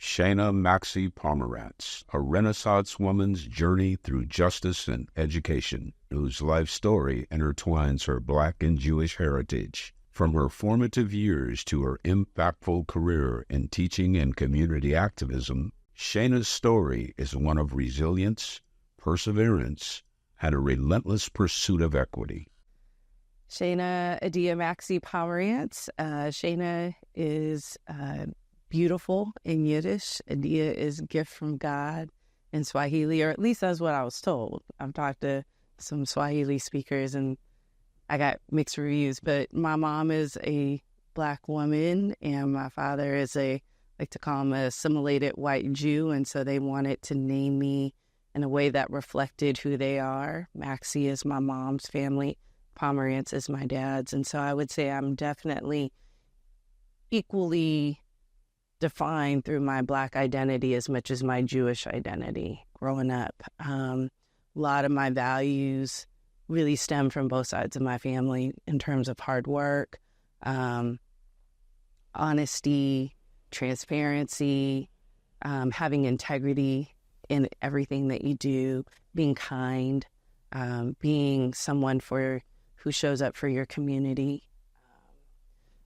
Shaina Maxey Pomerantz, a Renaissance woman's journey through justice and education, whose life story intertwines her Black and Jewish heritage. From her formative years to her impactful career in teaching and community activism, Shaina's story is one of resilience, perseverance, and a relentless pursuit of equity. Shaina Maxey Pomerantz. Shaina is beautiful in Yiddish. Adia is gift from God in Swahili, or at least that's what I was told. I've talked to some Swahili speakers and I got mixed reviews, but my mom is a Black woman and my father is like to call him a assimilated white Jew. And so they wanted to name me in a way that reflected who they are. Maxey is my mom's family. Pomerantz is my dad's. And so I would say I'm definitely equally defined through my Black identity as much as my Jewish identity growing up. A lot of my values really stem from both sides of my family in terms of hard work, honesty, transparency, having integrity in everything that you do, being kind, being someone who shows up for your community.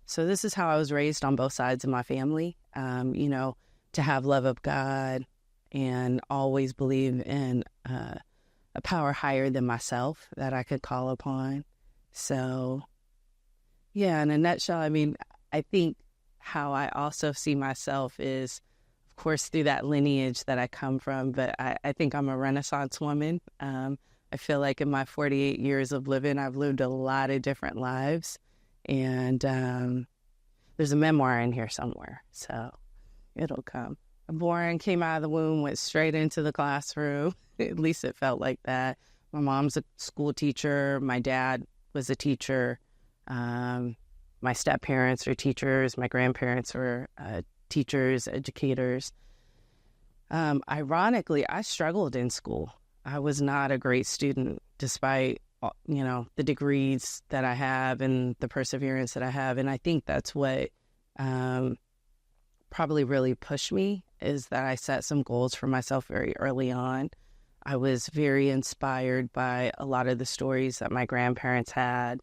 So this is how I was raised on both sides of my family, to have love of God and always believe in a power higher than myself that I could call upon. So, yeah, in a nutshell, I think how I also see myself is, of course, through that lineage that I come from, but I think I'm a Renaissance woman. I feel like in my 48 years of living, I've lived a lot of different lives. And there's a memoir in here somewhere, so it'll come. Born, came out of the womb, went straight into the classroom. At least it felt like that. My mom's a school teacher. My dad was a teacher. My step-parents are teachers. My grandparents were teachers, educators. Ironically, I struggled in school. I was not a great student despite the degrees that I have and the perseverance that I have. And I think that's what probably really pushed me, is that I set some goals for myself very early on. I was very inspired by a lot of the stories that my grandparents had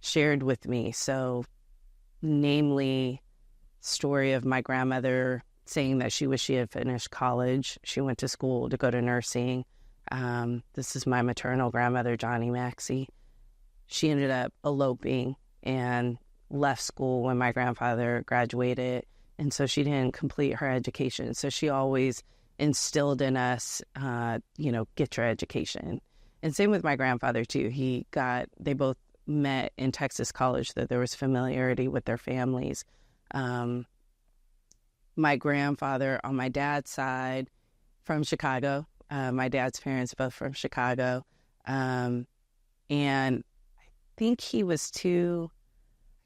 shared with me. So, namely, story of my grandmother saying that she wished she had finished college. She went to school to go to nursing. This is my maternal grandmother, Shaina Maxey. She ended up eloping and left school when my grandfather graduated, and so she didn't complete her education. So she always instilled in us, get your education. And same with my grandfather too. They both met in Texas College, that there was familiarity with their families. My grandfather on my dad's side from Chicago. My dad's parents both from Chicago. And I think he was I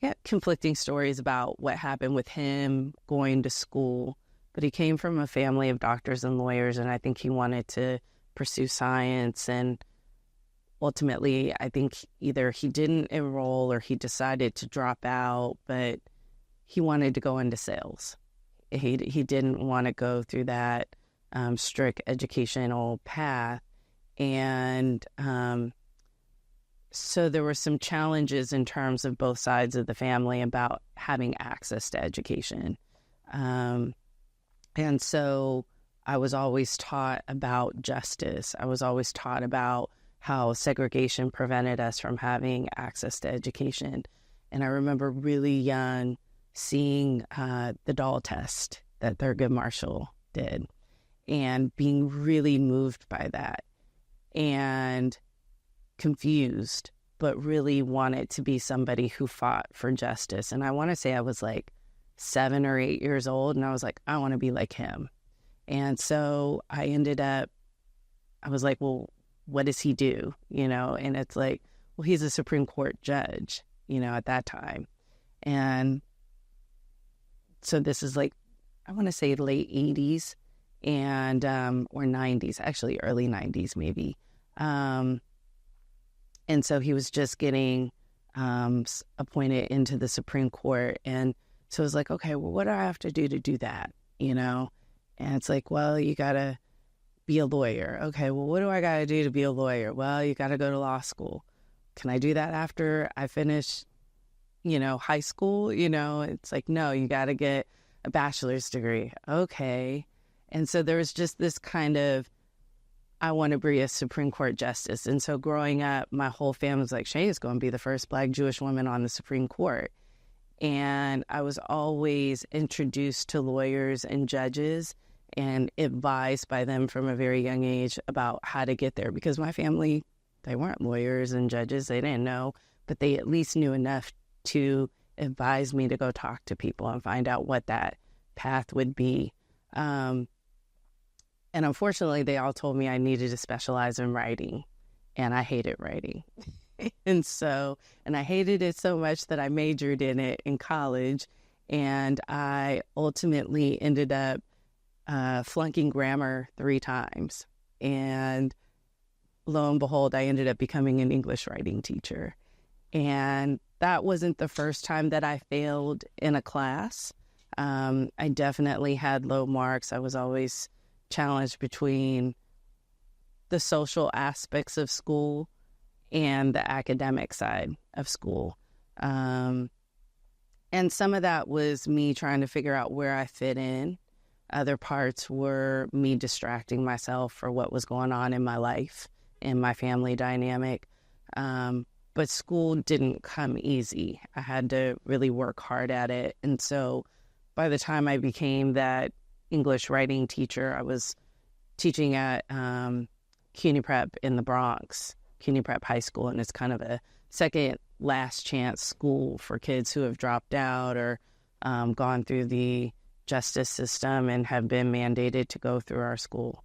got conflicting stories about what happened with him going to school, but he came from a family of doctors and lawyers, and I think he wanted to pursue science. And ultimately, I think either he didn't enroll or he decided to drop out, but he wanted to go into sales. He didn't want to go through that strict educational path. And so there were some challenges in terms of both sides of the family about having access to education. And so I was always taught about justice. I was always taught about how segregation prevented us from having access to education. And I remember really young seeing the doll test that Thurgood Marshall did and being really moved by that and confused, but really wanted to be somebody who fought for justice. And I want to say I was like 7 or 8 years old, and I was like, I want to be like him. And so I was like, well, what does he do? And it's like, well, he's a Supreme Court judge, at that time. And so this is like, I want to say late 80s and, or 90s, actually early 90s maybe. And so he was just getting appointed into the Supreme Court. And so it was like, okay, well, what do I have to do that? And it's like, well, you got to be a lawyer. Okay, well, what do I got to do to be a lawyer? Well, you got to go to law school. Can I do that after I finish, high school? It's like, no, you got to get a bachelor's degree. Okay. And so there was just this kind of, I want to be a Supreme Court justice. And so growing up, my whole family was like, Shayna's going to be the first Black Jewish woman on the Supreme Court. And I was always introduced to lawyers and judges and advised by them from a very young age about how to get there, because my family, they weren't lawyers and judges. They didn't know, but they at least knew enough to advise me to go talk to people and find out what that path would be. And unfortunately, they all told me I needed to specialize in writing, and I hated writing. And I hated it so much that I majored in it in college, and I ultimately ended up flunking grammar 3 times. And lo and behold, I ended up becoming an English writing teacher. And that wasn't the first time that I failed in a class. I definitely had low marks. I was always challenged between the social aspects of school and the academic side of school. And some of that was me trying to figure out where I fit in. Other parts were me distracting myself for what was going on in my life, in my family dynamic. But school didn't come easy. I had to really work hard at it. And so by the time I became that English writing teacher, I was teaching at CUNY Prep in the Bronx, CUNY Prep High School, and it's kind of a second last chance school for kids who have dropped out or gone through the justice system and have been mandated to go through our school.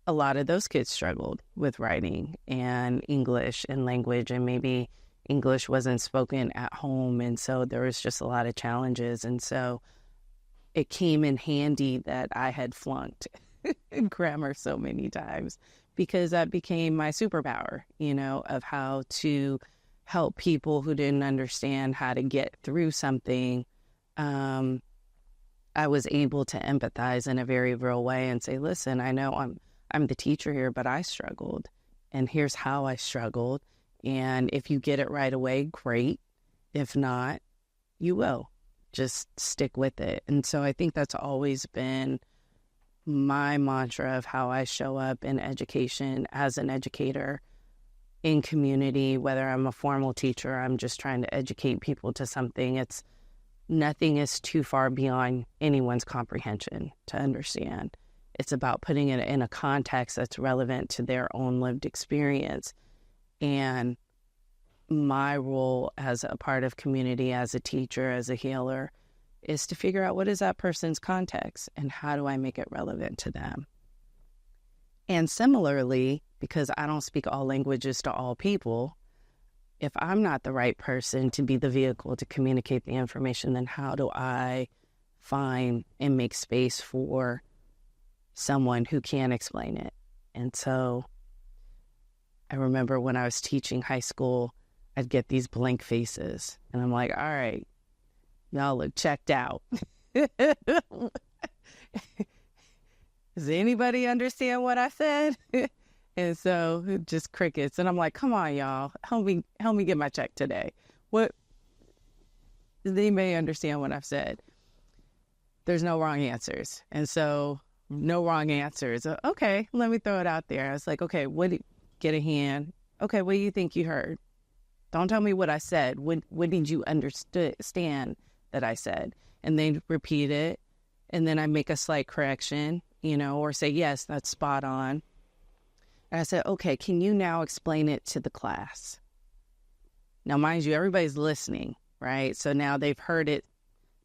A lot of those kids struggled with writing and English and language, and maybe English wasn't spoken at home, and so there was just a lot of challenges. And so it came in handy that I had flunked grammar so many times, because that became my superpower, of how to help people who didn't understand how to get through something. I was able to empathize in a very real way and say, listen, I know I'm the teacher here, but I struggled, and here's how I struggled. And if you get it right away, great. If not, you will. Just stick with it. And so I think that's always been my mantra of how I show up in education as an educator in community, whether I'm a formal teacher, I'm just trying to educate people to something. Nothing is too far beyond anyone's comprehension to understand. It's about putting it in a context that's relevant to their own lived experience. And my role as a part of community, as a teacher, as a healer, is to figure out what is that person's context and how do I make it relevant to them. And similarly, because I don't speak all languages to all people, if I'm not the right person to be the vehicle to communicate the information, then how do I find and make space for someone who can explain it? And so I remember when I was teaching high school, I'd get these blank faces, and I'm like, all right, y'all look checked out. Does anybody understand what I said? And so just crickets. And I'm like, come on, y'all, help me get my check today. What, does anybody understand what I've said? There's no wrong answers. And so no wrong answers. Okay, let me throw it out there. I was like, okay, get a hand. Okay, what do you think you heard? Don't tell me what I said. What did you understand that I said? And they repeat it. And then I make a slight correction, or say, yes, that's spot on. And I said, okay, can you now explain it to the class? Now, mind you, everybody's listening, right? So now they've heard it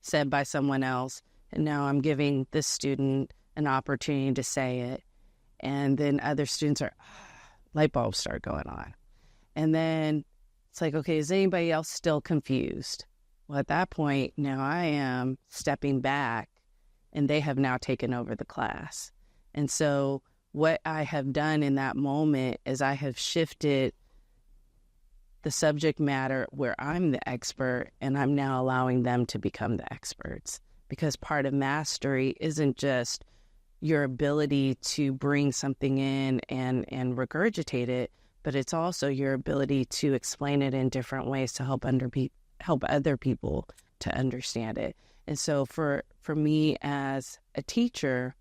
said by someone else. And now I'm giving this student an opportunity to say it. And then other students light bulbs start going on. And then it's like, okay, is anybody else still confused? Well, at that point, now I am stepping back, and they have now taken over the class. And so what I have done in that moment is I have shifted the subject matter where I'm the expert, and I'm now allowing them to become the experts. because part of mastery isn't just your ability to bring something in and regurgitate it, but it's also your ability to explain it in different ways to help other people to understand it. And so for me as a teacher,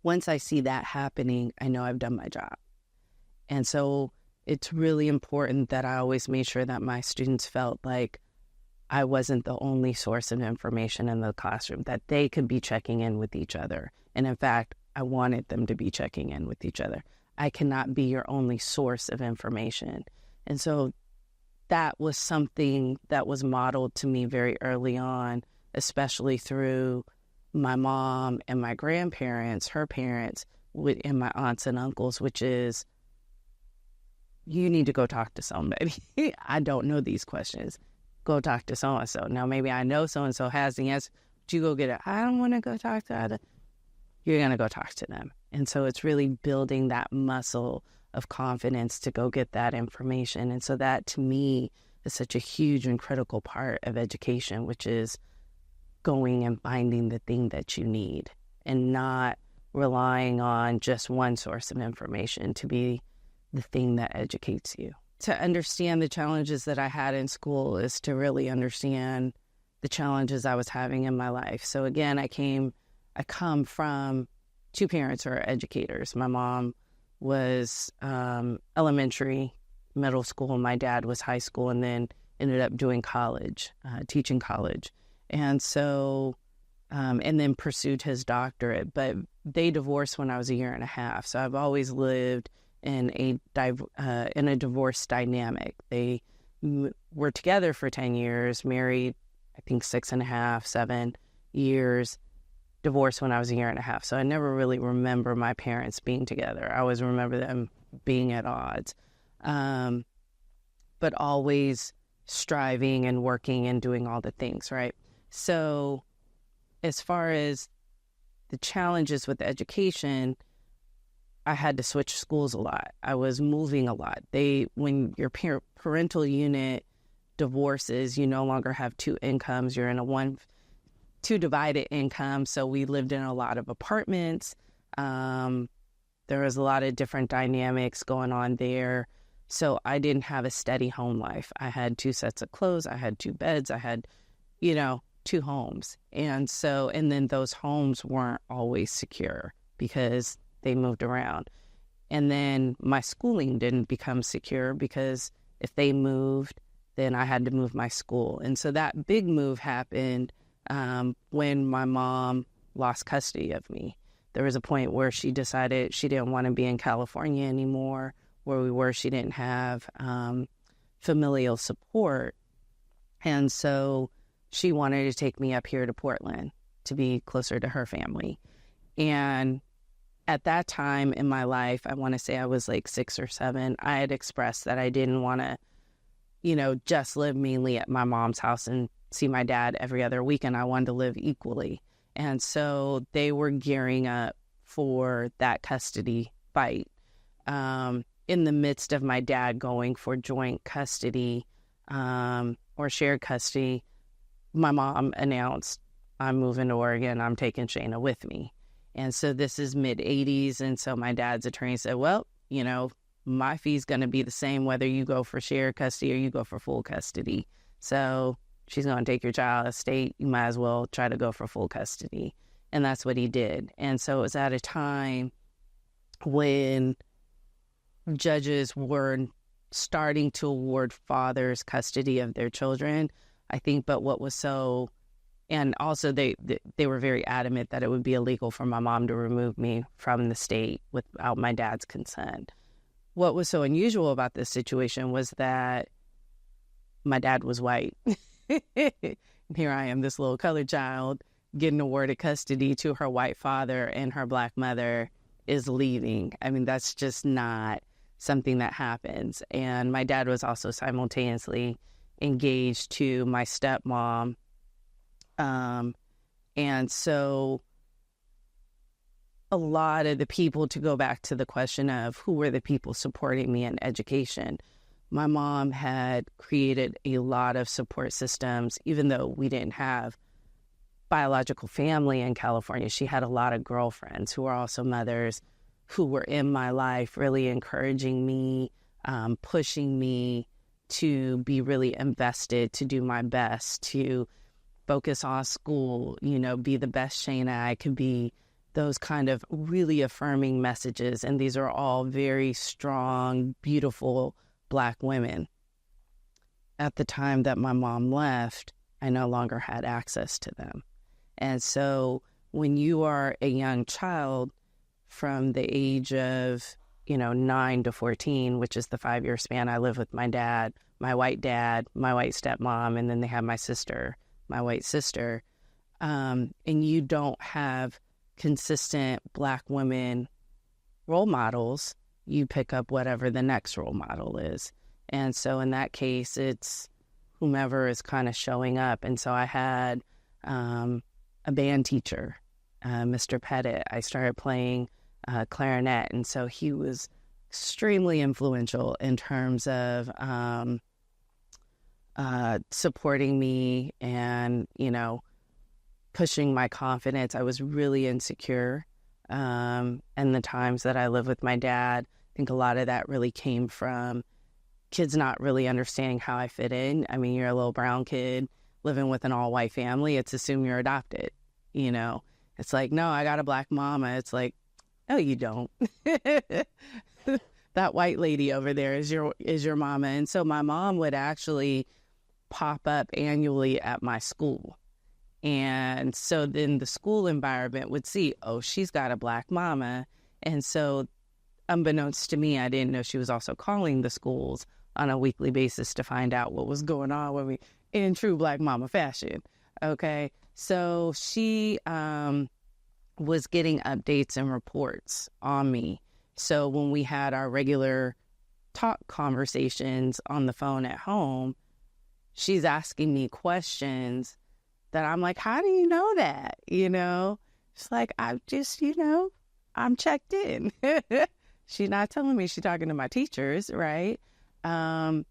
once I see that happening, I know I've done my job. And so it's really important that I always made sure that my students felt like I wasn't the only source of information in the classroom, that they could be checking in with each other. And in fact, I wanted them to be checking in with each other. I cannot be your only source of information. And so that was something that was modeled to me very early on, especially through my mom and my grandparents, her parents, and my aunts and uncles, which is, you need to go talk to somebody. I don't know these questions. Go talk to so-and-so. Now, maybe I know so-and-so has the answer, but you go get it. I don't want to go talk to other. You're going to go talk to them. And so it's really building that muscle of confidence to go get that information. And so that, to me, is such a huge and critical part of education, which is going and finding the thing that you need and not relying on just one source of information to be the thing that educates you. To understand the challenges that I had in school is to really understand the challenges I was having in my life. So again, I come from two parents who are educators. My mom was elementary, middle school, and my dad was high school, and then ended up doing college, teaching college. And so, and then pursued his doctorate. But they divorced when I was 1.5 years. So I've always lived in a divorce dynamic. They were together for 10 years, married, I think 6.5, 7 years, divorced when I was 1.5 years. So I never really remember my parents being together. I always remember them being at odds, but always striving and working and doing all the things, right? So as far as the challenges with education, I had to switch schools a lot. I was moving a lot. When your parental unit divorces, you no longer have two incomes. You're in a two divided income. So we lived in a lot of apartments. There was a lot of different dynamics going on there. So I didn't have a steady home life. I had 2 sets of clothes. I had 2 beds. I had, 2 homes. And then those homes weren't always secure because they moved around. And then my schooling didn't become secure because if they moved, then I had to move my school. And so that big move happened when my mom lost custody of me. There was a point where she decided she didn't want to be in California anymore. Where we were, she didn't have familial support. And so she wanted to take me up here to Portland to be closer to her family. And at that time in my life, I want to say I was like 6 or 7, I had expressed that I didn't want to, just live mainly at my mom's house and see my dad every other weekend. I wanted to live equally. And so they were gearing up for that custody fight. In the midst of my dad going for joint custody or shared custody, my mom announced, I'm moving to Oregon. I'm taking Shaina with me. And so this is mid-'80s. And so my dad's attorney said, well, my fee's going to be the same whether you go for shared custody or you go for full custody. So she's going to take your child out of state. You might as well try to go for full custody. And that's what he did. And so it was at a time when judges were starting to award fathers custody of their children, I think. But what was so, and also they were very adamant that it would be illegal for my mom to remove me from the state without my dad's consent. What was so unusual about this situation was that my dad was white. Here I am, this little colored child, getting awarded custody to her white father, and her black mother is leaving. I mean, that's just not something that happens. And my dad was also simultaneously engaged to my stepmom. And so a lot of the people, to go back to the question of who were the people supporting me in education, my mom had created a lot of support systems, even though we didn't have biological family in California. She had a lot of girlfriends who were also mothers who were in my life, really encouraging me, pushing me to be really invested, to do my best, to focus on school, be the best Shaina I could be, those kind of really affirming messages. And these are all very strong, beautiful Black women. At the time that my mom left, I no longer had access to them. And so when you are a young child from the age of, 9 to 14, which is the 5-year span I lived with my dad, my white stepmom, and then they have my sister, my white sister, and you don't have consistent Black women role models, you pick up whatever the next role model is. And so in that case, it's whomever is kind of showing up. And so I had a band teacher, Mr. Pettit. I started playing clarinet, and so he was extremely influential in terms of supporting me and, pushing my confidence. I was really insecure. And the times that I lived with my dad, I think a lot of that really came from kids not really understanding how I fit in. I mean, you're a little brown kid living with an all-white family. It's assumed you're adopted, It's like, no, I got a Black mama. It's like, no, you don't. That white lady over there is your mama. And so my mom would actually pop up annually at my school. And so then the school environment would see, oh, she's got a Black mama. And so unbeknownst to me, I didn't know she was also calling the schools on a weekly basis to find out what was going on with me in true Black mama fashion. Okay. So she was getting updates and reports on me. So when we had our regular talk conversations on the phone at home, she's asking me questions that I'm like, how do you know that? She's like, I just, I'm checked in. She's not telling me, she's talking to my teachers, right? But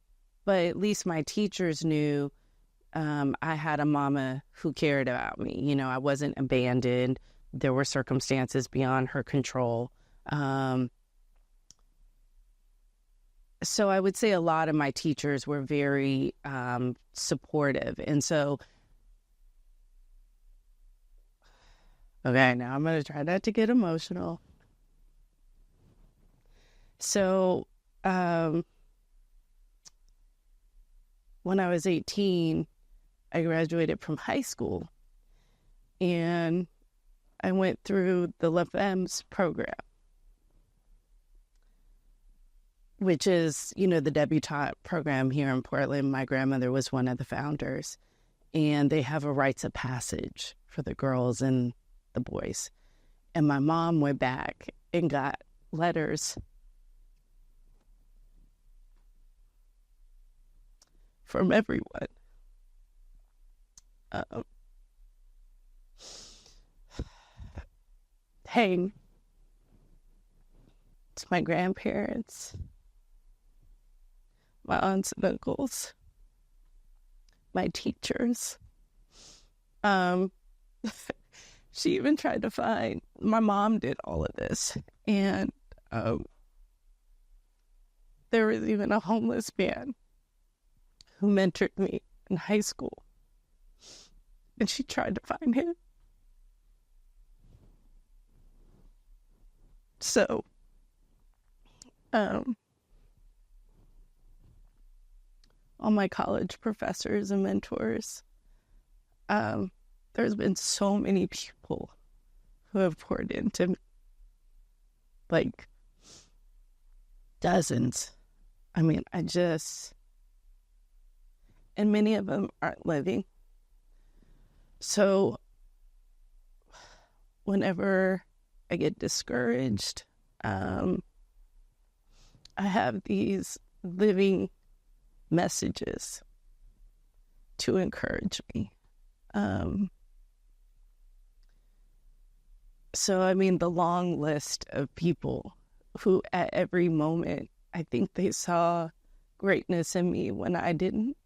at least my teachers knew I had a mama who cared about me. I wasn't abandoned. There were circumstances beyond her control. So I would say a lot of my teachers were very supportive. And so, okay, now I'm going to try not to get emotional. So when I was 18, I graduated from high school, and I went through the relevance program, which is, the debutante program here in Portland. My grandmother was one of the founders, and they have a rites of passage for the girls and the boys. And my mom went back and got letters from everyone. Hey, it's my grandparents, my aunts and uncles, my teachers. She even tried to find, my mom did all of this. And there was even a homeless man who mentored me in high school. And she tried to find him. So, all my college professors and mentors, there's been so many people who have poured into me, like dozens. I mean, and many of them aren't living. So whenever I get discouraged, I have these living messages to encourage me. So, I mean, the long list of people who at every moment, I think they saw greatness in me when I didn't.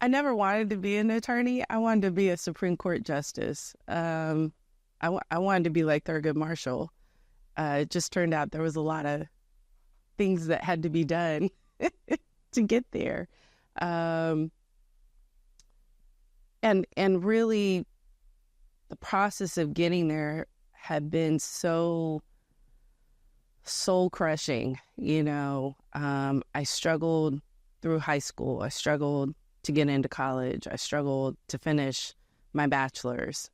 I never wanted to be an attorney. I wanted to be a Supreme Court justice. I wanted to be like Thurgood Marshall. It just turned out there was a lot of things that had to be done to get there. And really the process of getting there had been so soul crushing. I struggled through high school. I struggled to get into college. I struggled to finish my bachelor's.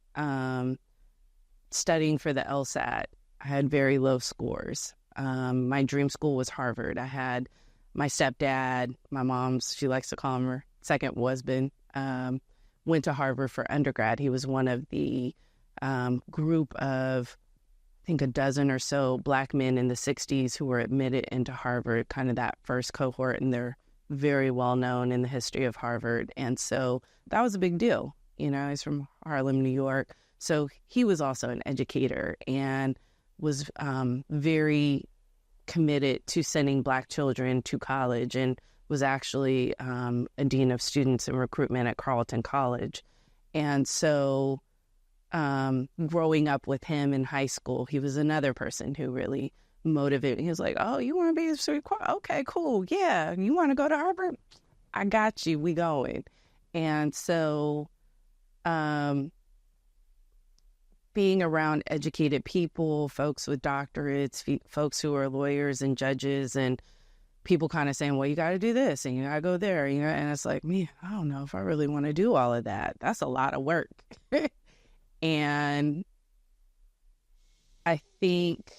Studying for the LSAT, I had very low scores. My dream school was Harvard. I had my stepdad, my mom's, she likes to call him her second husband, went to Harvard for undergrad. He was one of the group of, I think, a dozen or so Black men in the 60s who were admitted into Harvard, kind of that first cohort, and they're very well known in the history of Harvard. And so that was a big deal. He's from Harlem, New York. So he was also an educator and was very committed to sending Black children to college, and was actually a dean of students and recruitment at Carleton College. And so growing up with him in high school, he was another person who really motivated. He was like, oh, you want to be a Supreme Court? Okay, cool. Yeah. You want to go to Harvard? I got you. We going. And so being around educated people, folks with doctorates, folks who are lawyers and judges, and people kind of saying, well, you got to do this and you got to go there, and it's like, me, I don't know if I really want to do all of that. That's a lot of work. And I think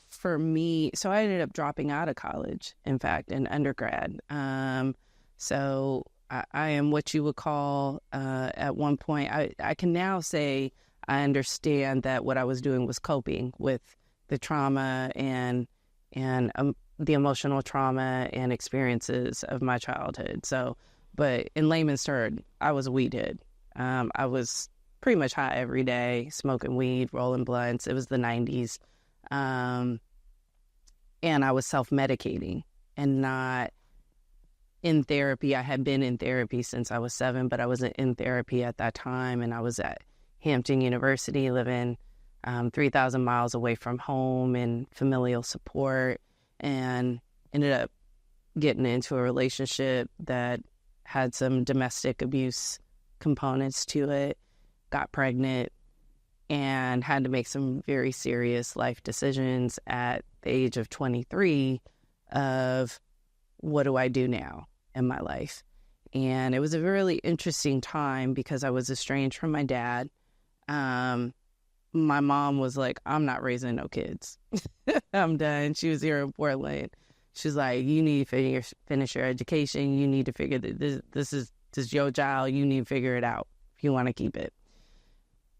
for me, so I ended up dropping out of college, in fact, in undergrad. So I am what you would call, at one point, I can now say I understand that what I was doing was coping with the trauma and the emotional trauma and experiences of my childhood. So, but in layman's terms, I was a weed head. I was pretty much high every day, smoking weed, rolling blunts. It was the 90s. And I was self-medicating and not in therapy. I had been in therapy since I was 7, but I wasn't in therapy at that time. And I was at Hampton University, living 3,000 miles away from home and familial support, and ended up getting into a relationship that had some domestic abuse components to it, got pregnant, and had to make some very serious life decisions at the age of 23 of what do I do now in my life. And it was a really interesting time because I was estranged from my dad. My mom was like, I'm not raising no kids. I'm done. She was here in Portland. She's like, you need to finish your education. You need to figure that this is your child. You need to figure it out if you want to keep it.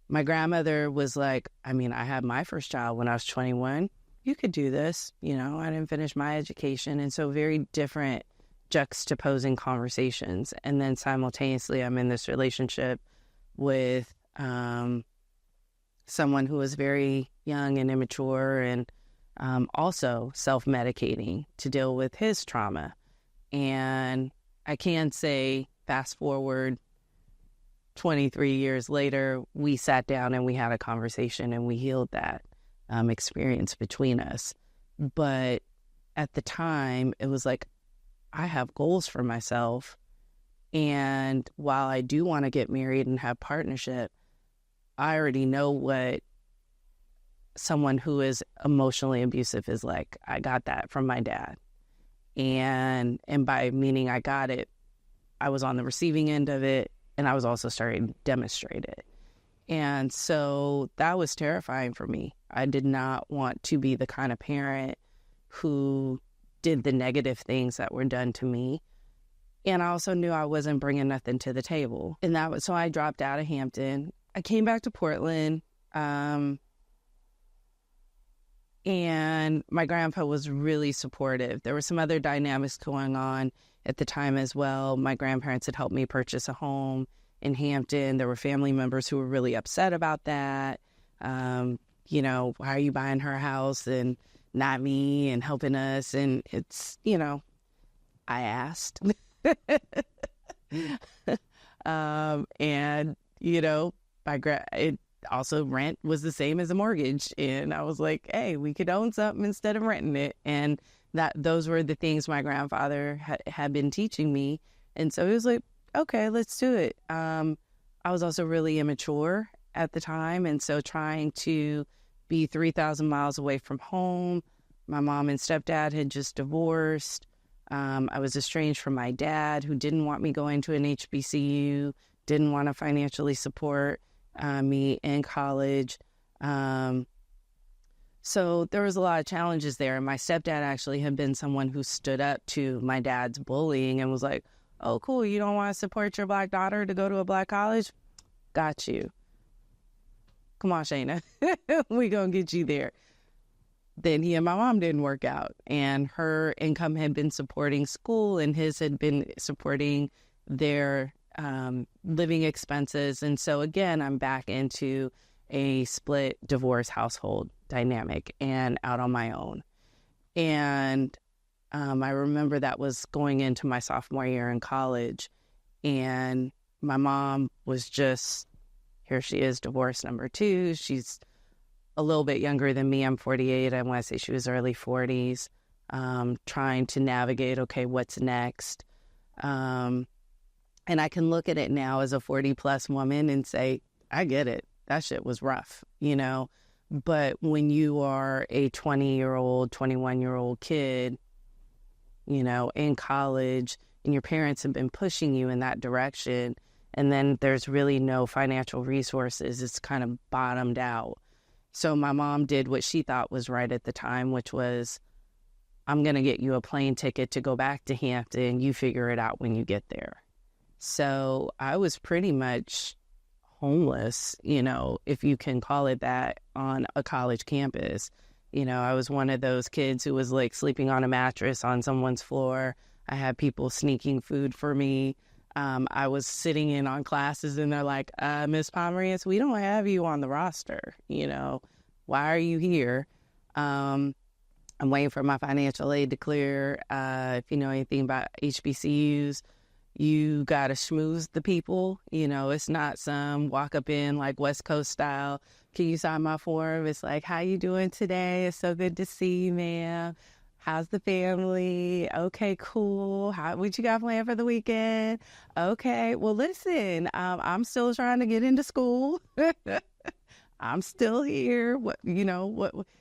My grandmother was like, I had my first child when I was 21. You could do this. I didn't finish my education. And so very different juxtaposing conversations. And then simultaneously, I'm in this relationship with someone who was very young and immature and also self-medicating to deal with his trauma. And I can say, fast forward 23 years later, we sat down and we had a conversation and we healed that experience between us. But at the time, it was like, I have goals for myself. And while I do want to get married and have partnership, I already know what someone who is emotionally abusive is like. I got that from my dad. And by meaning I got it, I was on the receiving end of it, and I was also starting to demonstrate it. And so that was terrifying for me. I did not want to be the kind of parent who did the negative things that were done to me. And I also knew I wasn't bringing nothing to the table. And so I dropped out of Hampton. I came back to Portland, and my grandpa was really supportive. There were some other dynamics going on at the time as well. My grandparents had helped me purchase a home in Hampton. There were family members who were really upset about that. Why are you buying her house and not me and helping us? And it's, I asked. And, you know, it also rent was the same as a mortgage. And I was like, hey, we could own something instead of renting it. And those were the things my grandfather had been teaching me. And so he was like, okay, let's do it. I was also really immature at the time. And so trying to be 3,000 miles away from home, my mom and stepdad had just divorced. I was estranged from my dad, who didn't want me going to an HBCU, didn't want to financially support me in college. So there was a lot of challenges there. And my stepdad actually had been someone who stood up to my dad's bullying and was like, oh, cool, you don't want to support your Black daughter to go to a Black college? Got you. Come on, Shaina. We gonna get you there. Then he and my mom didn't work out, and her income had been supporting school and his had been supporting their living expenses. And so again, I'm back into a split divorce household dynamic and out on my own. And I remember that was going into my sophomore year in college, and my mom was just, here she is, divorce number 2. She's a little bit younger than me. I'm 48. I want to say she was early 40s, trying to navigate, okay, what's next? And I can look at it now as a 40-plus woman and say, I get it. That shit was rough, you know? But when you are a 20-year-old, 21-year-old kid, you know, in college, and your parents have been pushing you in that direction, and then there's really no financial resources, it's kind of bottomed out. So my mom did what she thought was right at the time, which was, I'm going to get you a plane ticket to go back to Hampton. You figure it out when you get there. So I was pretty much homeless, you know, if you can call it that, on a college campus. You know, I was one of those kids who was like sleeping on a mattress on someone's floor. I had people sneaking food for me. I was sitting in on classes and they're like, Miss Pomerantz, we don't have you on the roster. You know, why are you here? I'm waiting for my financial aid to clear. If you know anything about HBCUs, you got to schmooze the people. You know, it's not some walk up in like West Coast style. Can you sign my form? It's like, how you doing today? It's so good to see you, ma'am. How's the family? Okay, cool. What you got planned for the weekend? Okay, well, listen, I'm still trying to get into school. I'm still here. What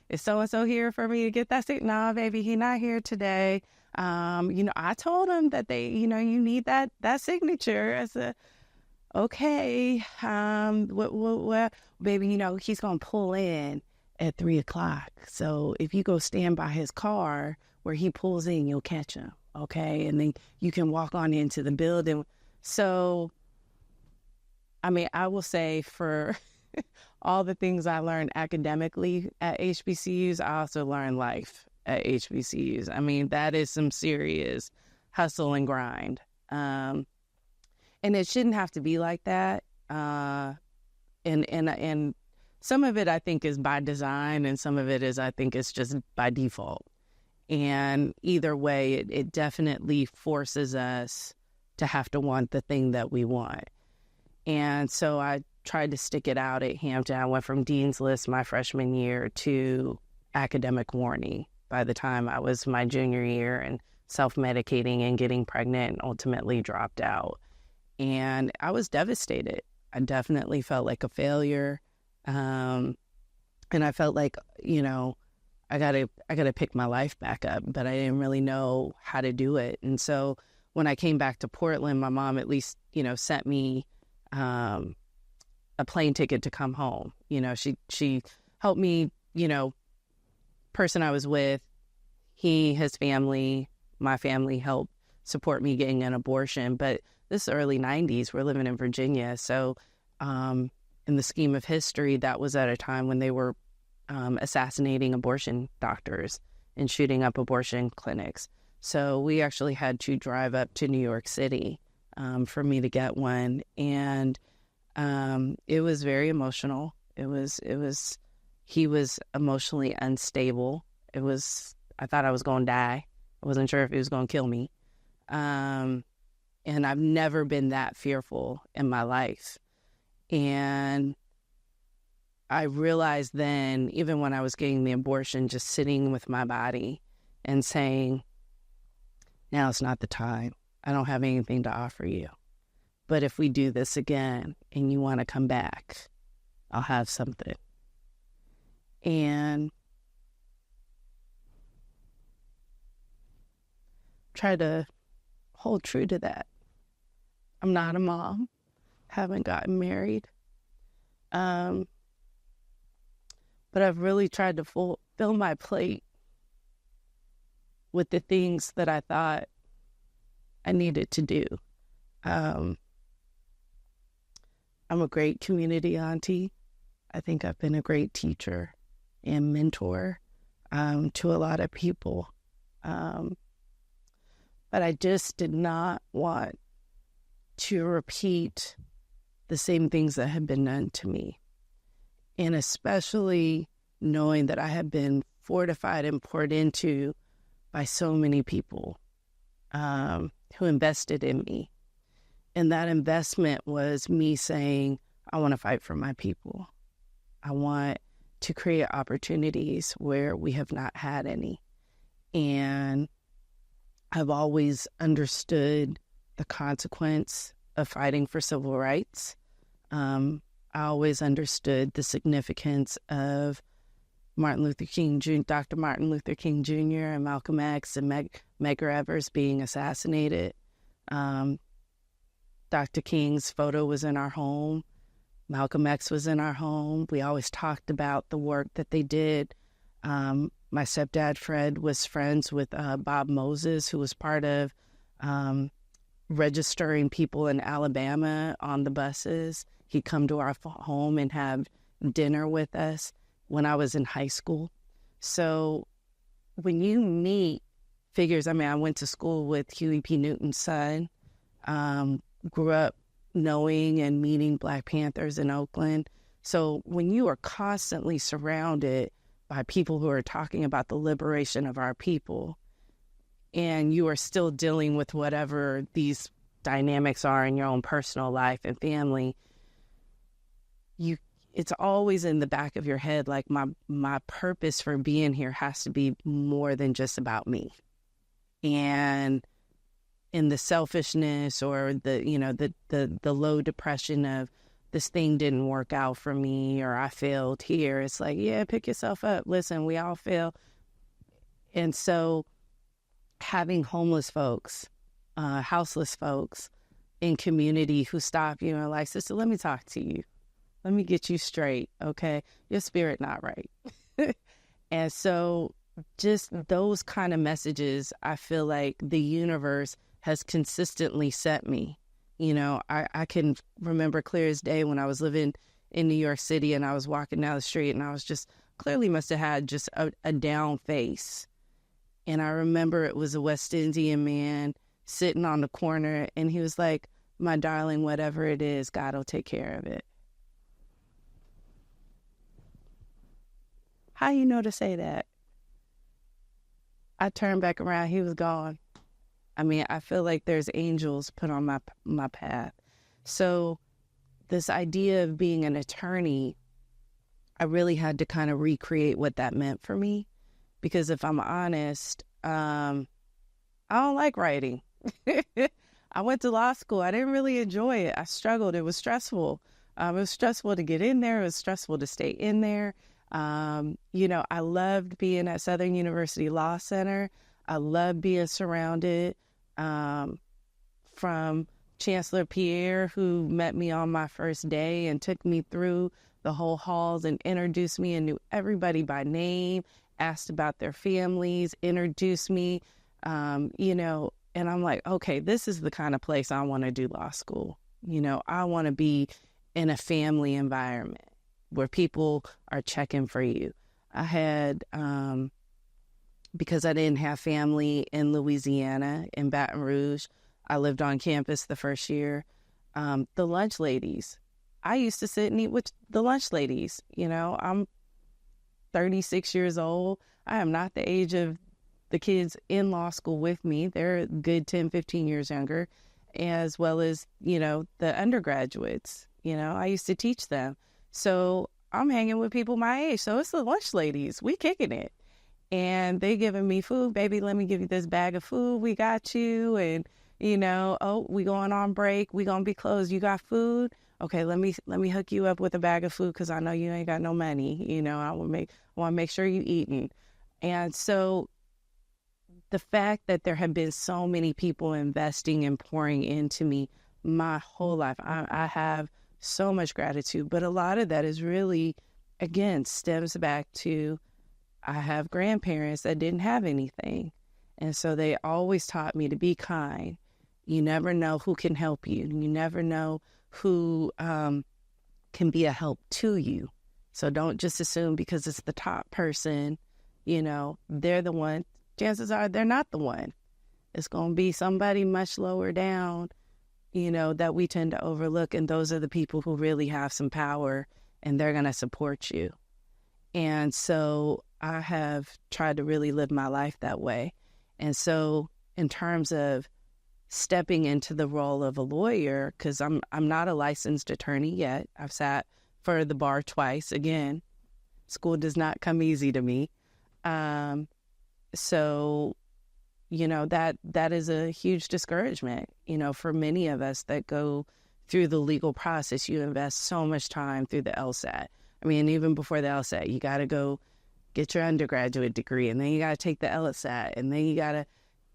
is so-and-so here for me to get that seat? Nah, baby, he not here today. I told him that you need that signature. I said, okay, what, baby, he's going to pull in at 3:00. So if you go stand by his car where he pulls in, you'll catch him. Okay. And then you can walk on into the building. So, I mean, I will say for all the things I learned academically at HBCUs, I also learned life at HBCUs. I mean, that is some serious hustle and grind. And it shouldn't have to be like that. And some of it, I think, is by design, and some of it is, I think, it's just by default. And either way, it definitely forces us to have to want the thing that we want. And so I tried to stick it out at Hampton. I went from Dean's List my freshman year to academic warning by the time I was my junior year, and self-medicating and getting pregnant, and ultimately dropped out. And I was devastated. I definitely felt like a failure. And I felt like, I gotta pick my life back up, but I didn't really know how to do it. And so when I came back to Portland, my mom at least, sent me a plane ticket to come home. She helped me, person I was with, his family, my family helped support me getting an abortion. But this early 90s, we're living in Virginia. So in the scheme of history, that was at a time when they were assassinating abortion doctors and shooting up abortion clinics. So we actually had to drive up to New York City for me to get one. And it was very emotional. He was emotionally unstable. I thought I was going to die. I wasn't sure if he was going to kill me. And I've never been that fearful in my life. And I realized then, even when I was getting the abortion, just sitting with my body and saying, now it's not the time. I don't have anything to offer you. But if we do this again and you want to come back, I'll have something. And try to hold true to that. I'm not a mom, haven't gotten married. But I've really tried to fill my plate with the things that I thought I needed to do. I'm a great community auntie. I think I've been a great teacher and mentor to a lot of people. But I just did not want to repeat the same things that had been done to me. And especially knowing that I had been fortified and poured into by so many people who invested in me. And that investment was me saying, I want to fight for my people. I want to create opportunities where we have not had any. And I've always understood the consequence of fighting for civil rights. I always understood the significance of Dr. Martin Luther King Jr. and Malcolm X and Medgar Evers being assassinated. Dr. King's photo was in our home. Malcolm X was in our home. We always talked about the work that they did. My stepdad, Fred, was friends with Bob Moses, who was part of registering people in Alabama on the buses. He'd come to our home and have dinner with us when I was in high school. So when you meet figures, I mean, I went to school with Huey P. Newton's son, grew up knowing and meeting Black Panthers in Oakland. So when you are constantly surrounded by people who are talking about the liberation of our people, and you are still dealing with whatever these dynamics are in your own personal life and family, it's always in the back of your head, like my purpose for being here has to be more than just about me. And in the selfishness or the low depression of this thing didn't work out for me or I failed here, it's like, yeah, pick yourself up. Listen, we all fail. And so having homeless folks, houseless folks in community who stop you and are like, sister, let me talk to you. Let me get you straight, okay? Your spirit not right. And so just those kind of messages, I feel like the universe has consistently sent me. You know, I can remember clear as day when I was living in New York City and I was walking down the street and I was just clearly must have had just a down face. And I remember it was a West Indian man sitting on the corner and he was like, my darling, whatever it is, God will take care of it. How you know to say that? I turned back around, he was gone. I mean, I feel like there's angels put on my path. So this idea of being an attorney, I really had to kind of recreate what that meant for me. Because if I'm honest, I don't like writing. I went to law school. I didn't really enjoy it. I struggled. It was stressful. It was stressful to get in there. It was stressful to stay in there. I loved being at Southern University Law Center. I loved being surrounded from Chancellor Pierre, who met me on my first day and took me through the whole halls and introduced me and knew everybody by name, asked about their families, introduced me, and I'm like, okay, this is the kind of place I want to do law school. I want to be in a family environment where people are checking for you. I had, because I didn't have family in Louisiana, in Baton Rouge, I lived on campus the first year. The lunch ladies, I used to sit and eat with the lunch ladies. I'm 36 years old. I am not the age of the kids in law school with me. They're a good 10, 15 years younger. as well as, the undergraduates. I used to teach them. So I'm hanging with people my age. So it's the lunch ladies. We kicking it. And they giving me food. Baby, let me give you this bag of food. We got you. And, oh, we going on break. We going to be closed. You got food? Okay, let me hook you up with a bag of food because I know you ain't got no money. I want to make sure you eating. And so the fact that there have been so many people investing and pouring into me my whole life, I have so much gratitude. But a lot of that is really, again, stems back to I have grandparents that didn't have anything. And so they always taught me to be kind. You never know who can help you. You never know who can be a help to you. So don't just assume because it's the top person, they're the one. Chances are they're not the one. It's going to be somebody much lower down, that we tend to overlook. And those are the people who really have some power and they're going to support you. And so I have tried to really live my life that way. And so in terms of stepping into the role of a lawyer, because I'm not a licensed attorney yet. I've sat for the bar twice. Again, school does not come easy to me. So, that is a huge discouragement, for many of us that go through the legal process. You invest so much time through the LSAT. I mean, even before the LSAT, you got to go get your undergraduate degree, and then you got to take the LSAT, and then you got to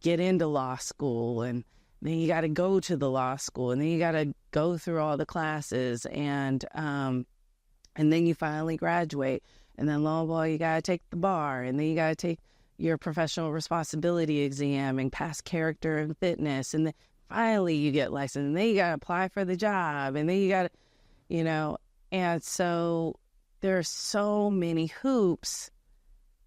get into law school, and then you got to go to the law school, and then you got to go through all the classes, and then you finally graduate, and then lo and behold, you got to take the bar, and then you got to take your professional responsibility exam and pass character and fitness, and then finally you get licensed, and then you got to apply for the job, and then you got to, and so there are so many hoops.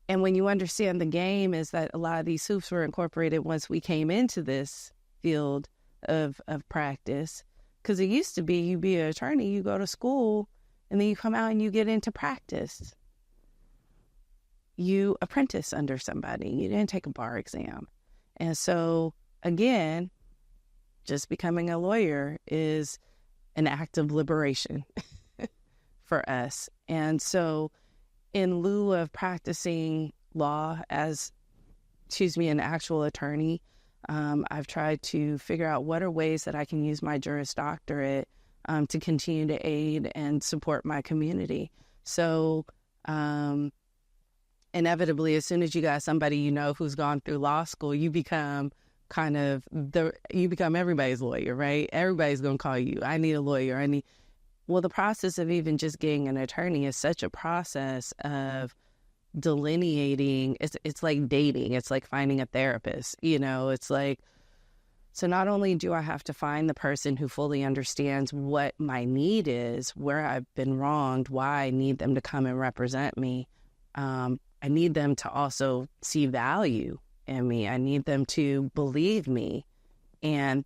And when you understand the game is that a lot of these hoops were incorporated once we came into this field of practice. Because it used to be you be an attorney, you go to school, and then you come out and you get into practice. You apprentice under somebody. You didn't take a bar exam. And so, again, just becoming a lawyer is an act of liberation for us. And so in lieu of practicing law as, an actual attorney, I've tried to figure out what are ways that I can use my Juris Doctorate to continue to aid and support my community. So inevitably, as soon as you got somebody who's gone through law school, you become everybody's lawyer, right? Everybody's going to call you. I need a lawyer. Well, the process of even just getting an attorney is such a process of delineating. It's like dating. It's like finding a therapist. It's like, so not only do I have to find the person who fully understands what my need is, where I've been wronged, why I need them to come and represent me. I need them to also see value in me. I need them to believe me and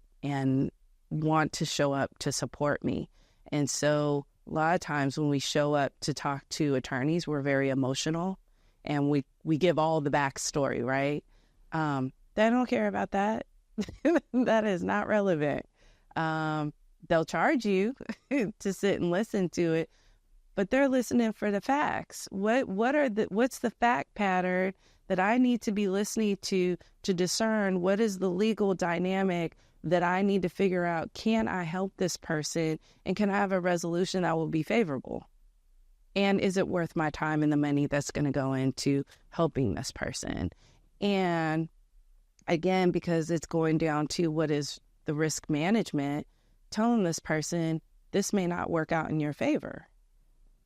want to show up to support me. And so a lot of times when we show up to talk to attorneys, we're very emotional and we give all the backstory, right? They don't care about that. That is not relevant. They'll charge you to sit and listen to it, but they're listening for the facts. What's the fact pattern that I need to be listening to discern what is the legal dynamic that I need to figure out? Can I help this person, and can I have a resolution that will be favorable? And is it worth my time and the money that's going to go into helping this person? And again, because it's going down to what is the risk management, telling this person, this may not work out in your favor.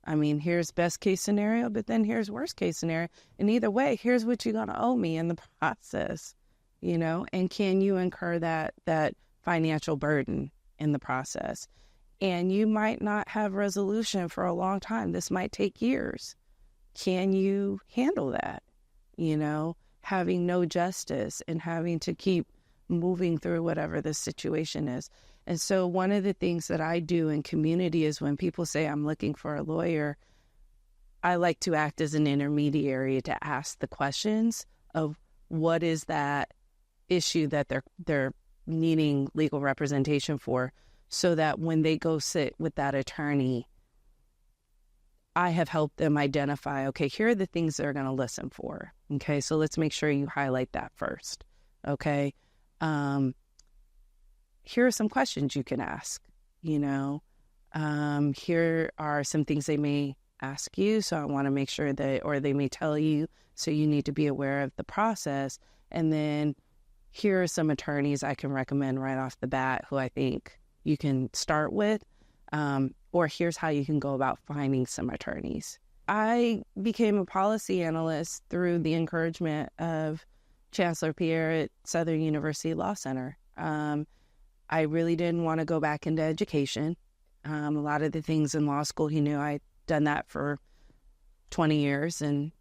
I mean, here's best case scenario, but then here's worst case scenario. And either way, here's what you're going to owe me in the process, and can you incur that financial burden in the process? And you might not have resolution for a long time. This might take years. Can you handle that? Having no justice and having to keep moving through whatever the situation is. And so one of the things that I do in community is when people say I'm looking for a lawyer, I like to act as an intermediary to ask the questions of what is that issue that they're needing legal representation for, so that when they go sit with that attorney, I have helped them identify, okay, here are the things they're going to listen for. Okay, so let's make sure you highlight that first. Okay, here are some questions you can ask. Here are some things they may ask you, so I want to make sure that, or they may tell you, so you need to be aware of the process. And then here are some attorneys I can recommend right off the bat who I think you can start with. Or here's how you can go about finding some attorneys. I became a policy analyst through the encouragement of Chancellor Pierre at Southern University Law Center. I really didn't want to go back into education. A lot of the things in law school, he knew I'd done that for 20 years. And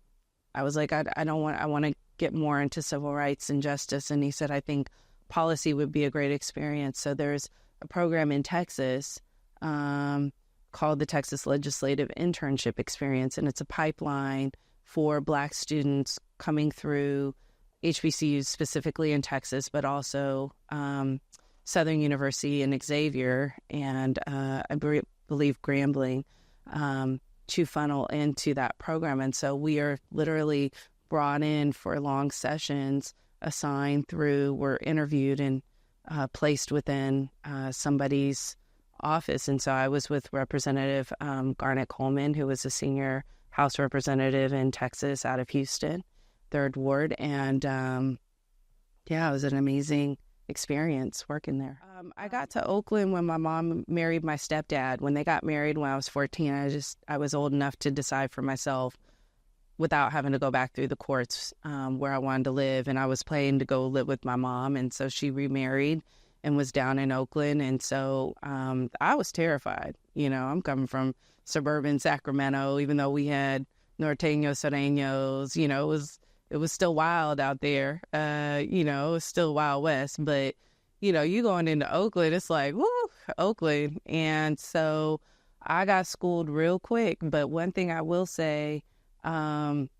I was like, I want to get more into civil rights and justice. And he said, I think policy would be a great experience. So there's a program in Texas called the Texas Legislative Internship Experience, and it's a pipeline for Black students coming through HBCUs specifically in Texas, but also Southern University and Xavier, and I believe Grambling, to funnel into that program. And so we are literally brought in for long sessions, assigned through, we're interviewed and placed within somebody's office. And so I was with Representative Garnet Coleman, who was a senior House representative in Texas out of Houston, 3rd Ward. And it was an amazing experience working there. I got to Oakland when my mom married my stepdad. When they got married when I was 14, I was old enough to decide for myself without having to go back through the courts where I wanted to live. And I was planning to go live with my mom. And so she remarried and was down in Oakland. And so I was terrified. I'm coming from suburban Sacramento, even though we had norteños, sureños, it was still wild out there. It was still Wild West. But, you going into Oakland, it's like, woo, Oakland. And so I got schooled real quick. But one thing I will say, going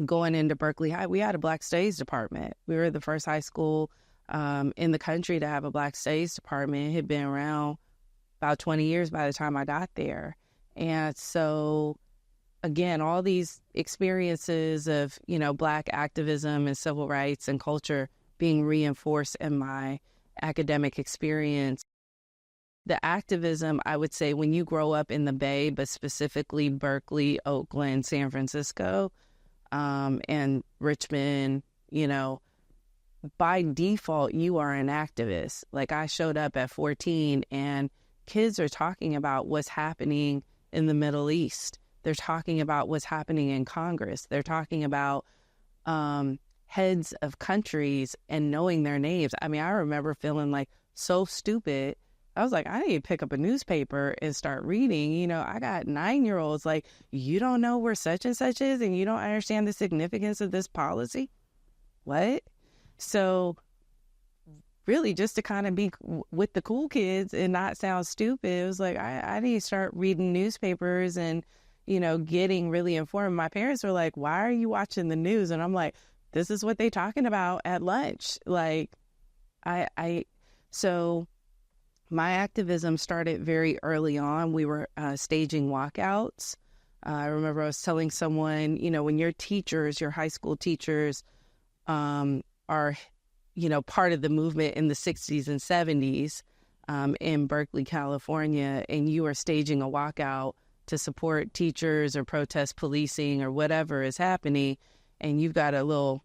into Berkeley High, we had a Black Studies department. We were the first high school in the country to have a Black Studies department. It had been around about 20 years by the time I got there. And so, again, all these experiences of, Black activism and civil rights and culture being reinforced in my academic experience. The activism, I would say, when you grow up in the Bay, but specifically Berkeley, Oakland, San Francisco, and Richmond, by default, you are an activist. Like, I showed up at 14 and kids are talking about what's happening in the Middle East. They're talking about what's happening in Congress. They're talking about heads of countries and knowing their names. I mean, I remember feeling like so stupid. I was like, I need to pick up a newspaper and start reading. I got 9-year-olds like, you don't know where such and such is and you don't understand the significance of this policy? What? So really, just to kind of be with the cool kids and not sound stupid, it was like, I need to start reading newspapers and, getting really informed. My parents were like, why are you watching the news? And I'm like, this is what they're talking about at lunch. Like, so my activism started very early on. We were staging walkouts. I remember I was telling someone, when your teachers, your high school teachers, are, part of the movement in the 60s and 70s in Berkeley, California, and you are staging a walkout to support teachers or protest policing or whatever is happening, and you've got a little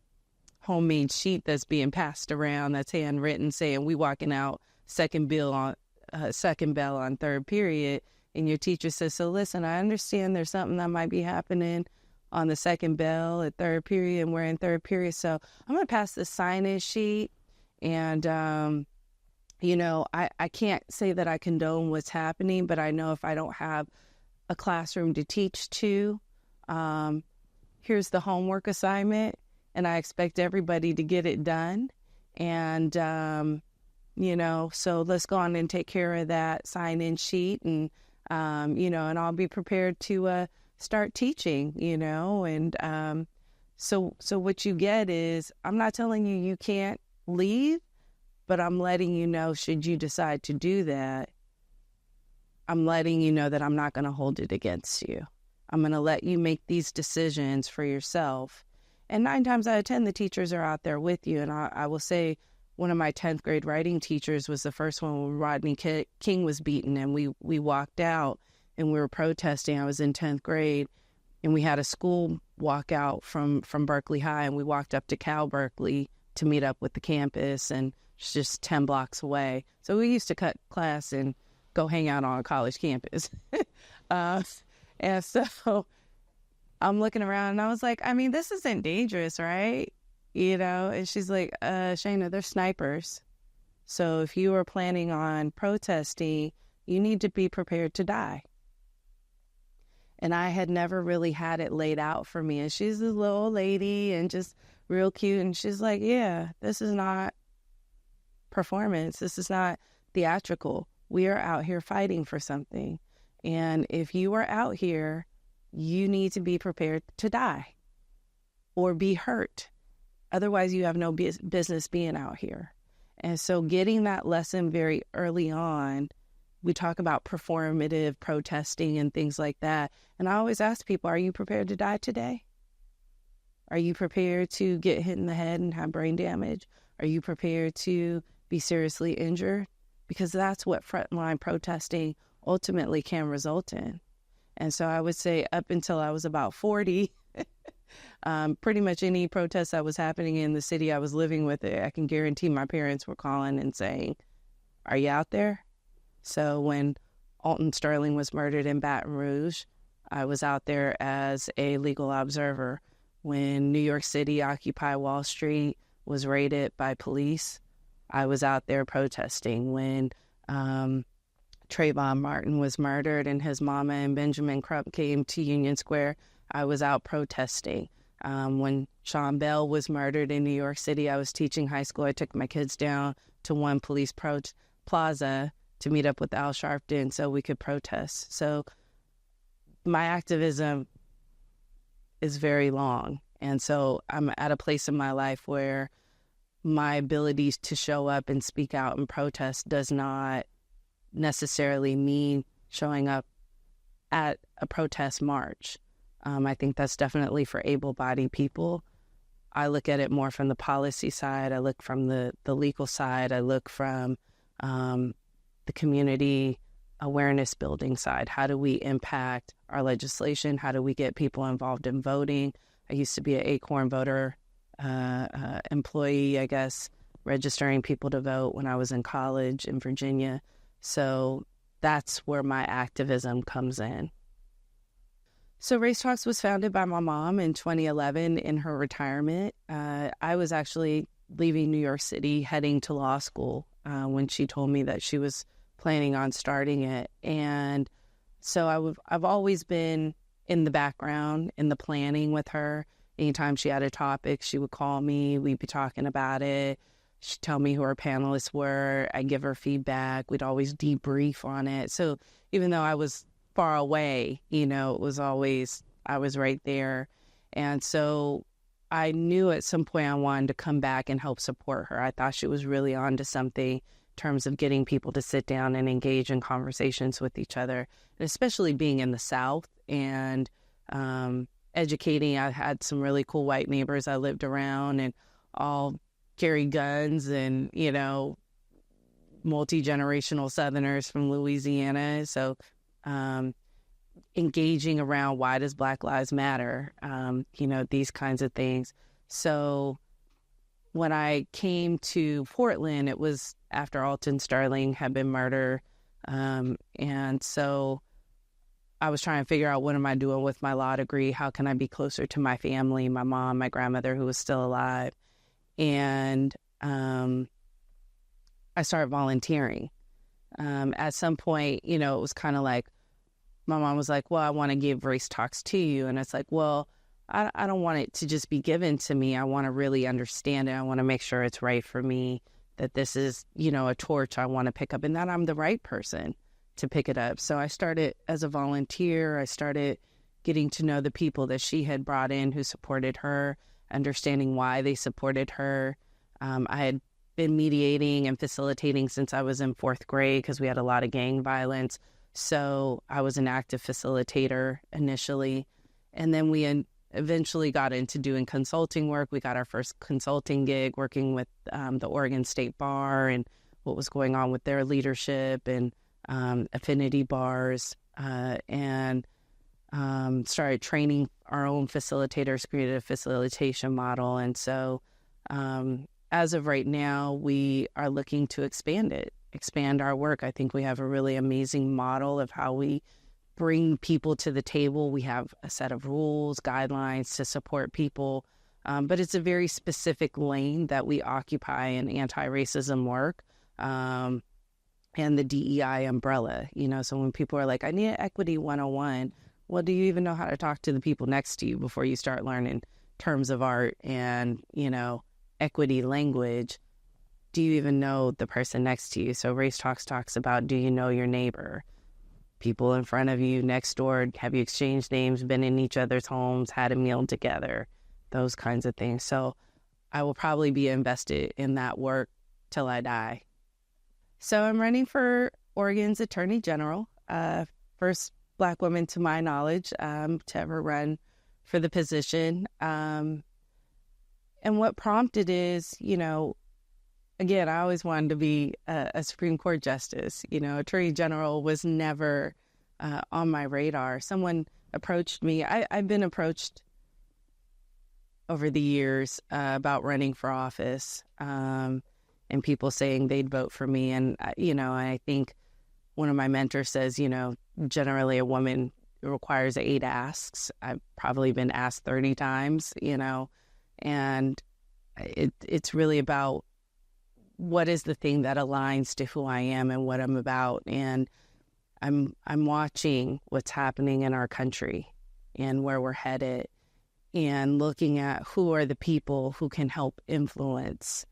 homemade sheet that's being passed around that's handwritten saying, we walking out second bell on 3rd period, and your teacher says, so listen, I understand there's something that might be happening on the second bell at 3rd period, and we're in 3rd period, so I'm going to pass the sign-in sheet, and, I can't say that I condone what's happening, but I know if I don't have a classroom to teach to, here's the homework assignment, and I expect everybody to get it done, and, so let's go on and take care of that sign-in sheet, and, and I'll be prepared to start teaching, and so what you get is, I'm not telling you can't leave, But I'm letting you know, should you decide to do that, I'm letting you know that I'm not going to hold it against you. I'm going to let you make these decisions for yourself. And 9 times out of 10, the teachers are out there with you. And I will say one of my 10th grade writing teachers was the first one when Rodney King was beaten, and we walked out and we were protesting. I was in 10th grade, and we had a school walkout from Berkeley High, and we walked up to Cal Berkeley to meet up with the campus, and it's just 10 blocks away. So we used to cut class and go hang out on a college campus. And so I'm looking around, and I was like, I mean, this isn't dangerous, right? You know, and she's like, Shaina, they're snipers. So if you are planning on protesting, you need to be prepared to die. And I had never really had it laid out for me. And she's a little old lady and just real cute. And she's like, yeah, this is not performance. This is not theatrical. We are out here fighting for something. And if you are out here, you need to be prepared to die or be hurt. Otherwise, you have no business being out here. And so getting that lesson very early on, we talk about performative protesting and things like that. And I always ask people, are you prepared to die today? Are you prepared to get hit in the head and have brain damage? Are you prepared to be seriously injured? Because that's what frontline protesting ultimately can result in. And so I would say up until I was about 40, pretty much any protest that was happening in the city I was living with, I can guarantee my parents were calling and saying, are you out there? So when Alton Sterling was murdered in Baton Rouge, I was out there as a legal observer. When New York City Occupy Wall Street was raided by police, I was out there protesting. When Trayvon Martin was murdered and his mama and Benjamin Crump came to Union Square, I was out protesting. When Sean Bell was murdered in New York City, I was teaching high school. I took my kids down to one police plaza to meet up with Al Sharpton so we could protest. So my activism is very long. And so I'm at a place in my life where my ability to show up and speak out and protest does not necessarily mean showing up at a protest march. I think that's definitely for able-bodied people. I look at it more from the policy side. I look from the legal side. I look from the community awareness building side. How do we impact our legislation? How do we get people involved in voting? I used to be an Acorn voter employee, I guess, registering people to vote when I was in college in Virginia. So that's where my activism comes in. So Race Talks was founded by my mom in 2011 in her retirement. I was actually leaving New York City, heading to law school when she told me that she was planning on starting it. And so I've always been in the background, in the planning with her. Anytime she had a topic, she would call me. We'd be talking about it. She'd tell me who her panelists were. I'd give her feedback. We'd always debrief on it. So even though I was far away, you know, it was always, I was right there. And so I knew at some point I wanted to come back and help support her. I thought she was really onto something in terms of getting people to sit down and engage in conversations with each other, and especially being in the South and educating. I had some really cool white neighbors I lived around and all carry guns and, you know, multi-generational Southerners from Louisiana. So engaging around why does Black Lives Matter, you know, these kinds of things. So when I came to Portland, it was after Alton Sterling had been murdered. And so I was trying to figure out, what am I doing with my law degree? How can I be closer to my family, my mom, my grandmother, who was still alive? And I started volunteering. At some point, you know, it was kind of like, my mom was like, well, I want to give Race Talks to you. And it's like, well, I don't want it to just be given to me. I want to really understand it. I want to make sure it's right for me, that this is, you know, a torch I want to pick up and that I'm the right person to pick it up. So I started as a volunteer. I started getting to know the people that she had brought in who supported her, understanding why they supported her. I had been mediating and facilitating since I was in fourth grade because we had a lot of gang violence. So I was an active facilitator initially. And then we eventually got into doing consulting work. We got our first consulting gig working with the Oregon State Bar and what was going on with their leadership and affinity bars, and started training our own facilitators, created a facilitation model. And so as of right now, we are looking to expand our work. I think we have a really amazing model of how we bring people to the table. We have a set of rules, guidelines to support people, but it's a very specific lane that we occupy in anti-racism work, and the DEI umbrella. So when people are like, I need an equity 101, well, do you even know how to talk to the people next to you before you start learning terms of art and, equity language? Do you even know the person next to you? So Race talks about, do you know your neighbor? People in front of you, next door, have you exchanged names, been in each other's homes, had a meal together, those kinds of things. So I will probably be invested in that work till I die. So I'm running for Oregon's Attorney General, first Black woman to my knowledge to ever run for the position. And what prompted is, again, I always wanted to be a Supreme Court justice. Attorney General was never on my radar. Someone approached me. I've been approached over the years about running for office, and people saying they'd vote for me. And, I think one of my mentors says, generally a woman requires 8 asks. I've probably been asked 30 times, and it's really about what is the thing that aligns to who I am and what I'm about. And I'm watching what's happening in our country and where we're headed, and looking at who are the people who can help influence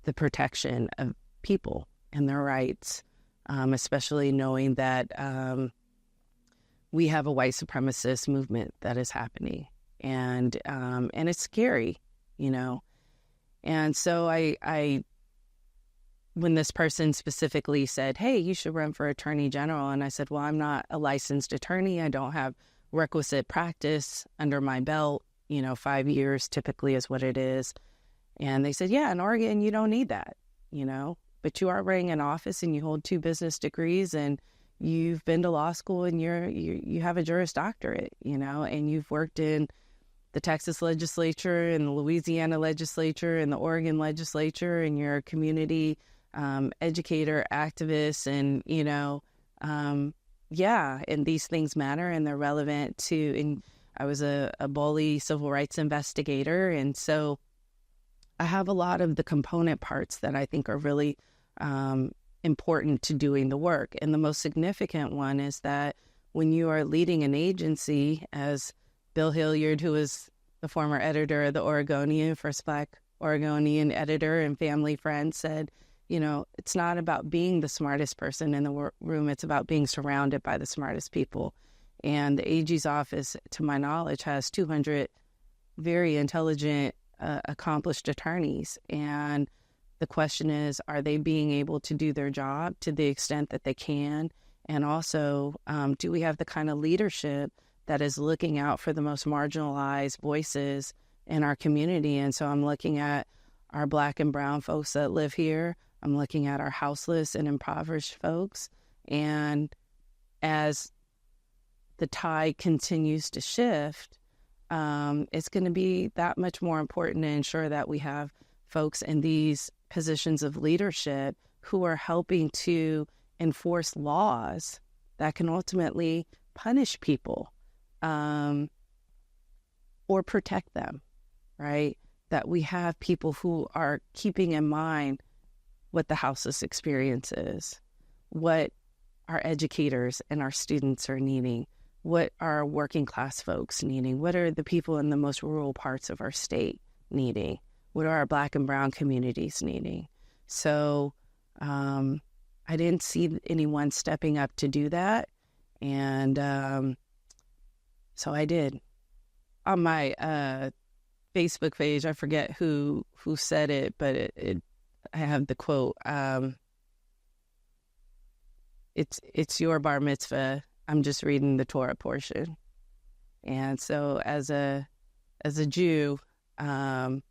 the protection of people and their rights, especially knowing that we have a white supremacist movement that is happening, and it's scary, And so I when this person specifically said, hey, you should run for Attorney General, and I said, well, I'm not a licensed attorney. I don't have requisite practice under my belt. 5 years typically is what it is. And they said, yeah, in Oregon, you don't need that, but you are running an office and you hold 2 business degrees and you've been to law school and you have a Juris Doctorate, and you've worked in the Texas legislature and the Louisiana legislature and the Oregon legislature, and you're a community educator, activist, and, and these things matter and they're relevant to, and I was a bully civil rights investigator. And so I have a lot of the component parts that I think are really important to doing the work. And the most significant one is that when you are leading an agency, as Bill Hilliard, who was the former editor of the Oregonian, first Black Oregonian editor and family friend, said, it's not about being the smartest person in the room. It's about being surrounded by the smartest people. And the AG's office, to my knowledge, has 200 very intelligent, accomplished attorneys. And the question is, are they being able to do their job to the extent that they can? And also, do we have the kind of leadership that is looking out for the most marginalized voices in our community? And so I'm looking at our Black and brown folks that live here. I'm looking at our houseless and impoverished folks. And as the tide continues to shift, it's going to be that much more important to ensure that we have folks in these positions of leadership who are helping to enforce laws that can ultimately punish people or protect them, right? That we have people who are keeping in mind what the houseless experience is, what our educators and our students are needing, what are working class folks needing, what are the people in the most rural parts of our state needing, what are our Black and brown communities needing. So I didn't see anyone stepping up to do that. And so I did. On my Facebook page, I forget who said it, but I have the quote, it's your bar mitzvah. I'm just reading the Torah portion. And so as a Jew, reading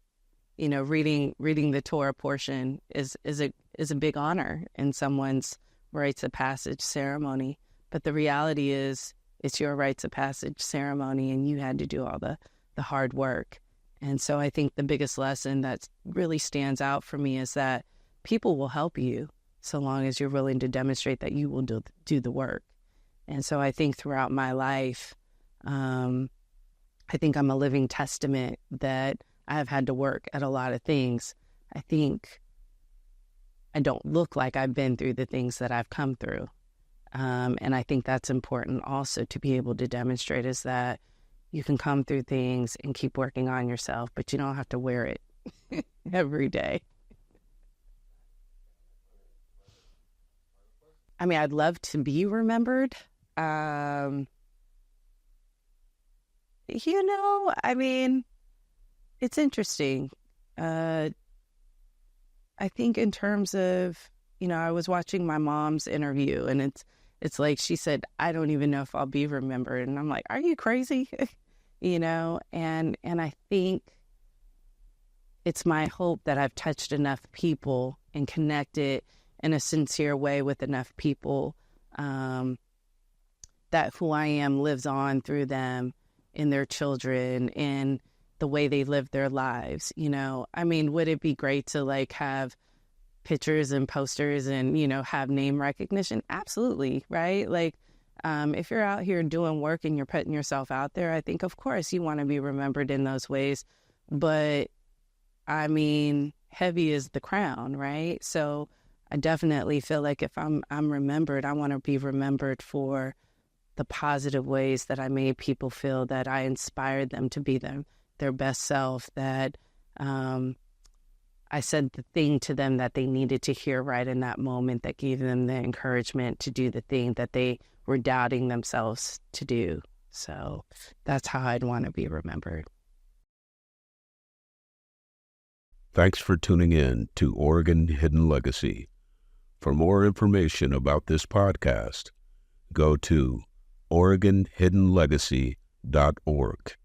the Torah portion is a big honor in someone's rites of passage ceremony. But the reality is, it's your rites of passage ceremony, and you had to do all the hard work. And so I think the biggest lesson that really stands out for me is that people will help you so long as you're willing to demonstrate that you will do the work. And so I think throughout my life, I think I'm a living testament that I have had to work at a lot of things. I think I don't look like I've been through the things that I've come through. And I think that's important also to be able to demonstrate, is that you can come through things and keep working on yourself, but you don't have to wear it every day. I mean, I'd love to be remembered. I mean, it's interesting. I think in terms of, I was watching my mom's interview, and it's like she said, I don't even know if I'll be remembered. And I'm like, are you crazy? And I think it's my hope that I've touched enough people and connected in a sincere way with enough people, that who I am lives on through them, in their children, in the way they live their lives. I mean, would it be great to have pictures and posters and, have name recognition? Absolutely. Right. If you're out here doing work and you're putting yourself out there, I think, of course, you want to be remembered in those ways. But I mean, heavy is the crown, right? So I definitely feel like if I'm remembered, I want to be remembered for the positive ways that I made people feel, that I inspired them to be their best self, that I said the thing to them that they needed to hear right in that moment, that gave them the encouragement to do the thing that they were doubting themselves to do. So that's how I'd want to be remembered. Thanks for tuning in to Oregon Hidden Legacy. For more information about this podcast, go to OregonHiddenLegacy.org.